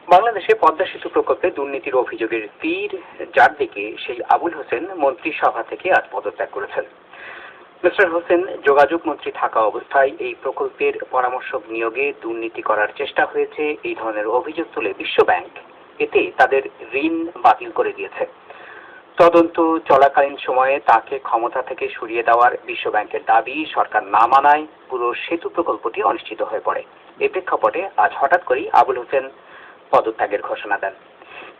বাংলাদেশে পদ্মা সেতু প্রকল্পে দুর্নীতির অভিযোগের তীর যার দিকে সেই আবুল হোসেন মন্ত্রিসভা থেকে আজ পদত্যাগ করেছেন। মিস্টার হোসেন যোগাযোগ মন্ত্রী থাকা অবস্থায় এই প্রকল্পের পরামর্শক নিয়োগে দুর্নীতি করার চেষ্টা হয়েছে এই ধরনের অভিযোগ তুলে বিশ্বব্যাংক এতে তাদের ঋণ বাতিল করে দিয়েছে। তদন্ত চলাকালীন সময়ে তাকে ক্ষমতা থেকে সরিয়ে দেওয়ার বিশ্বব্যাংকের দাবি সরকার না মানায় পুরো সেতু প্রকল্পটি অনিশ্চিত হয়ে পড়ে। এ প্রেক্ষাপটে আজ হঠাৎ করেই আবুল হোসেন পদত্যাগের ঘোষণা দেন।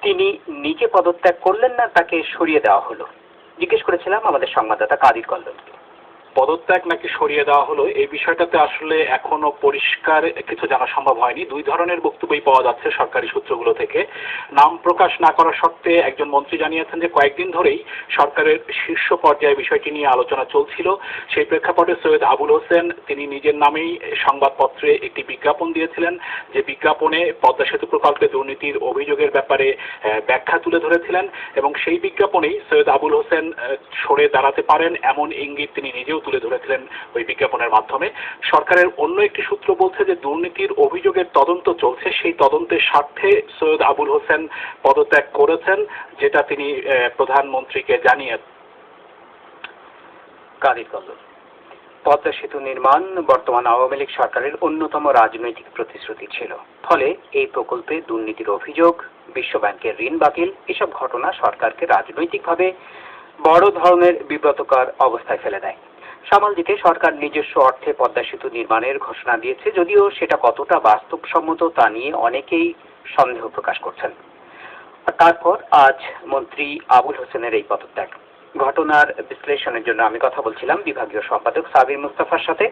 তিনি নিজে পদত্যাগ করলেন না তাকে সরিয়ে দেওয়া হলো? জিজ্ঞেস করেছিলাম আমাদের সংবাদদাতা কাদির কল্লোলকে। পদত্যাগ নাকি সরিয়ে দেওয়া হলো এই বিষয়টাতে আসলে এখনো পরিষ্কার কিছু জানা সম্ভব হয়নি। দুই ধরনের বক্তব্যই পাওয়া যাচ্ছে সরকারি সূত্রগুলো থেকে। নাম প্রকাশ না করা সত্ত্বে একজন মন্ত্রী জানিয়েছেন যে কয়েকদিন ধরেই সরকারের শীর্ষ পর্যায়ে বিষয়টি নিয়ে আলোচনা চলছিল। সেই প্রেক্ষাপটে সৈয়দ আবুল হোসেন তিনি নিজের নামেই সংবাদপত্রে একটি বিজ্ঞাপন দিয়েছিলেন, যে বিজ্ঞাপনে পদ্মা সেতু প্রকল্পে দুর্নীতির অভিযোগের ব্যাপারে ব্যাখ্যা তুলে ধরেছিলেন এবং সেই বিজ্ঞাপনেই সৈয়দ আবুল হোসেন সরে দাঁড়াতে পারেন এমন ইঙ্গিত তিনি নিজেও তুলে ধরেছিলেন ওই বিজ্ঞাপনের মাধ্যমে। সরকারের অন্য একটি সূত্র বলছে যে দুর্নীতির অভিযোগের তদন্ত চলছে, সেই তদন্তের স্বার্থে সৈয়দ আবুল হোসেন পদত্যাগ করেছেন, যেটা তিনি প্রধানমন্ত্রীকে জানিয়েছেন। কাদির কল্লোল। পদ্মা সেতু নির্মাণ বর্তমান আওয়ামী লীগ সরকারের অন্যতম রাজনৈতিক প্রতিশ্রুতি ছিল। ফলে এই প্রকল্পে দুর্নীতির অভিযোগ, বিশ্বব্যাংকের ঋণ বাতিল এসব ঘটনা সরকারকে রাজনৈতিকভাবে বড় ধরনের বিব্রতকর অবস্থায় ফেলে দেয়। সামাল দিতে সরকার নিজস্ব অর্থে পদ্মা সেতু নির্মাণের ঘোষণা দিয়েছে, যদিও সেটা কতটা বাস্তবসম্মত তা নিয়ে অনেকেই সন্দেহ প্রকাশ করছেন। তারপর আজ মন্ত্রী আবুল হোসেনের এই পদত্যাগ। ঘটনার বিশ্লেষণের জন্য আমি কথা বলছিলাম বিভাগীয় সম্পাদক সাবির মুস্তাফার সাথে।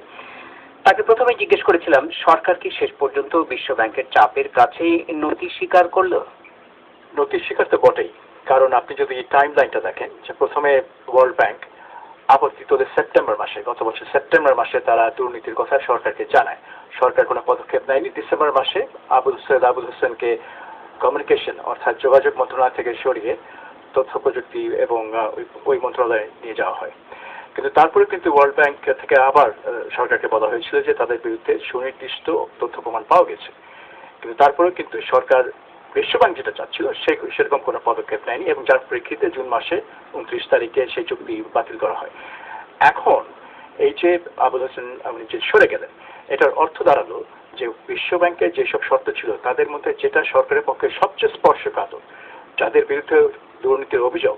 তাকে প্রথমে জিজ্ঞেস করেছিলাম সরকার কি শেষ পর্যন্ত বিশ্বব্যাংকের চাপের কাছে নতি স্বীকার করলো? নতি স্বীকার তো বটেই, কারণ আপনি যদি টাইম লাইনটা দেখেন যে প্রথমে ওয়ার্ল্ড ব্যাংক আপত্তিত সেপ্টেম্বর মাসে, গত বছর সেপ্টেম্বর মাসে তারা দুর্নীতির কথা সরকারকে জানায়। সরকার কোনো পদক্ষেপ নেয়নি। ডিসেম্বর মাসে সৈয়দ আবুল হোসেনকে কমিউনিকেশন অর্থাৎ যোগাযোগ মন্ত্রণালয় থেকে সরিয়ে তথ্য প্রযুক্তি এবং ওই মন্ত্রণালয়ে নিয়ে যাওয়া হয়। কিন্তু তারপরে কিন্তু ওয়ার্ল্ড ব্যাংক থেকে আবার সরকারকে বলা হয়েছিল যে তাদের বিরুদ্ধে সুনির্দিষ্ট তথ্য প্রমাণ পাওয়া গেছে। কিন্তু তারপরেও কিন্তু সরকার বিশ্বব্যাংক যেটা চাচ্ছিল সেরকম কোনো পদক্ষেপ নেয়নি এবং যার প্রেক্ষিতে জুন মাসে 29 তারিখে সেই চুক্তি বাতিল করা হয়। এখন এই যে আবুল হোসেন যে সরে গেলেন, এটার অর্থ দাঁড়ালো যে বিশ্বব্যাংকের যেসব শর্ত ছিল তাদের মধ্যে যেটা সরকারের পক্ষে সবচেয়ে স্পর্শকাতর, যাদের বিরুদ্ধে দুর্নীতির অভিযোগ,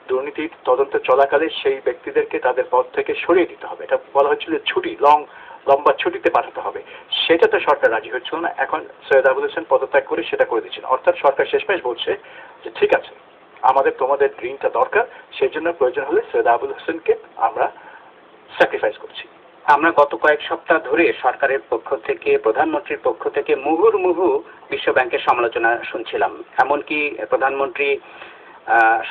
দুর্নীতির তদন্ত চলাকালে সেই ব্যক্তিদেরকে তাদের পদ থেকে সরিয়ে দিতে হবে। এটা বলা হচ্ছিল ছুটি, লম্বা ছুটিতে পাঠাতে হবে। সেটাতে সরকার রাজি হচ্ছিল না। এখন সৈয়দ আবুল হোসেন পদত্যাগ করে সেটা করে দিচ্ছেন। অর্থাৎ সরকার শেষমেশ বলছে যে ঠিক আছে, আমাদের তোমাদের ঋণটা দরকার, সেই জন্য প্রয়োজন হলে সৈয়দ আবুল হোসেনকে আমরা স্যাক্রিফাইস করছি। আমরা গত কয়েক সপ্তাহ ধরে সরকারের পক্ষ থেকে, প্রধানমন্ত্রীর পক্ষ থেকে মুহুর্মুহু বিশ্বব্যাংকের সমালোচনা শুনছিলাম। এমনকি প্রধানমন্ত্রী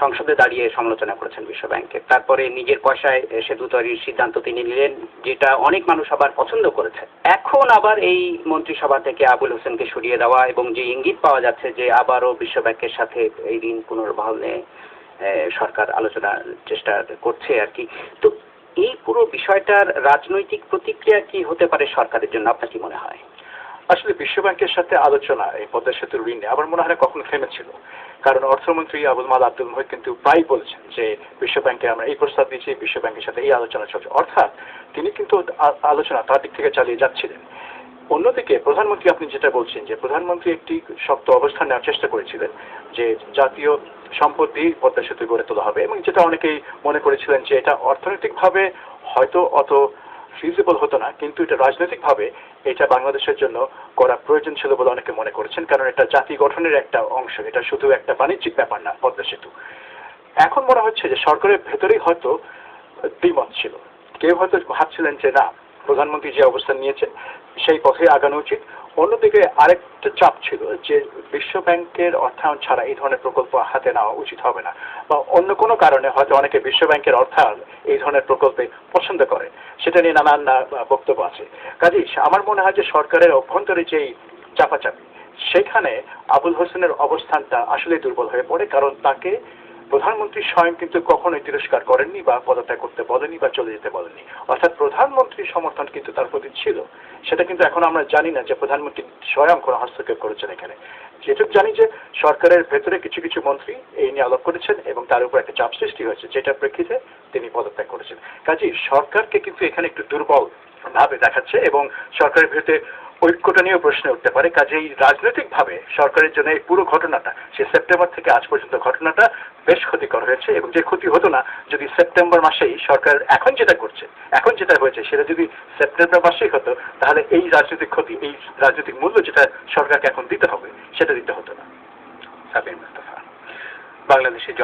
সংসদে দাঁড়িয়ে সমালোচনা করেছেন বিশ্বব্যাংকের। তারপরে নিজের পয়সায় সেতু তৈরির সিদ্ধান্ত তিনি নিলেন, যেটা অনেক মানুষ আবার পছন্দ করেছে। এখন আবার এই মন্ত্রিসভা থেকে আবুল হোসেনকে সরিয়ে দেওয়া এবং যে ইঙ্গিত পাওয়া যাচ্ছে যে আবারও বিশ্বব্যাংকের সাথে এই ঋণ পুনর্বহালে সরকার আলোচনার চেষ্টা করছে আর কি। তো এই পুরো বিষয়টার রাজনৈতিক প্রতিক্রিয়া কি হতে পারে সরকারের জন্য, আপনার কি মনে হয়? আসলে বিশ্বব্যাংকের সাথে আলোচনা এই পদ্মা সেতুর ঋণ নিয়ে আমার মনে হয় না কখনো থেমেছিল। কারণ অর্থমন্ত্রী আবুল মাল আব্দুল মুহিত কিন্তু প্রায় বলছেন যে বিশ্বব্যাংকে আমরা এই প্রস্তাব দিয়েছি, বিশ্বব্যাংকের সাথে এই আলোচনা চলছে। অর্থাৎ তিনি কিন্তু আলোচনা তার দিক থেকে চালিয়ে যাচ্ছিলেন। অন্যদিকে প্রধানমন্ত্রী, আপনি যেটা বলছেন যে প্রধানমন্ত্রী একটি শক্ত অবস্থান নেওয়ার চেষ্টা করেছিলেন যে জাতীয় সম্পদ দিয়ে পদ্মা সেতু গড়ে তোলা হবে, এবং যেটা অনেকেই মনে করেছিলেন যে এটা অর্থনৈতিকভাবে হয়তো অত ফিজিবল হতো না, কিন্তু এটা রাজনৈতিকভাবে এটা বাংলাদেশের জন্য করা প্রয়োজন ছিল বলে অনেকে মনে করেছেন। কারণ এটা জাতি গঠনের একটা অংশ, এটা শুধু একটা বাণিজ্যিক ব্যাপার না পদ্মা সেতু। এখন মনে হচ্ছে যে সরকারের ভেতরেই হয়তো দ্বিমত ছিল। কেউ হয়তো ভাবছিলেন যে না, প্রধানমন্ত্রী যে অবস্থান নিয়েছেন সেই পথে আগানো উচিত। অন্যদিকে আরেকটা চাপ ছিল যে বিশ্বব্যাংকের অর্থায়ন ছাড়া এই ধরনের প্রকল্প হাতে নেওয়া উচিত হবে না, বা অন্য কোনো কারণে হয়তো অনেকে বিশ্বব্যাংকের অর্থায়ন এই ধরনের প্রকল্পে পছন্দ করে, সেটা নিয়ে নানান বক্তব্য আছে। কাজেই আমার মনে হয় যে সরকারের অভ্যন্তরে যেই চাপাচাপি, সেখানে আবুল হোসেনের অবস্থানটা আসলে দুর্বল হয়ে পড়ে। কারণ তাকে প্রধানমন্ত্রী স্বয়ং কিন্তু কখনোই তিরস্কার করেননি বা পদত্যাগ করতে বলেনি বা চলে যেতে বলেননি, অর্থাৎ প্রধানমন্ত্রীর সমর্থন কিন্তু তার প্রতি ছিল। সেটা কিন্তু এখন আমরা জানি না যে প্রধানমন্ত্রী স্বয়ং কোনো হস্তক্ষেপ করেছেন এখানে। যেটুকু জানি যে সরকারের ভেতরে কিছু কিছু মন্ত্রী এই নিয়ে আলাপ করেছেন এবং তার উপর একটা চাপ সৃষ্টি হয়েছে, যেটার প্রেক্ষিতে তিনি পদত্যাগ করেছেন। কাজেই সরকারকে কিন্তু এখানে একটু দুর্বল ভাবে দেখাচ্ছে এবং সরকারের ভেতরে ঐক্যটা নিয়েও প্রশ্ন উঠতে পারে। কাজেই রাজনৈতিকভাবে সরকারের জন্য এই পুরো ঘটনাটা, সে সেপ্টেম্বর থেকে আজ পর্যন্ত ঘটনাটা বেশ ক্ষতিকর হয়েছে এবং যে ক্ষতি হতো না যদি সেপ্টেম্বর মাসেই সরকার এখন যেটা করছে, এখন যেটা হয়েছে সেটা যদি সেপ্টেম্বর মাসেই হতো, তাহলে এই রাজনৈতিক ক্ষতি, এই রাজনৈতিক মূল্য যেটা সরকারকে এখন দিতে হবে সেটা দিতে হতো না। সাবির মুস্তাফা, বাংলাদেশের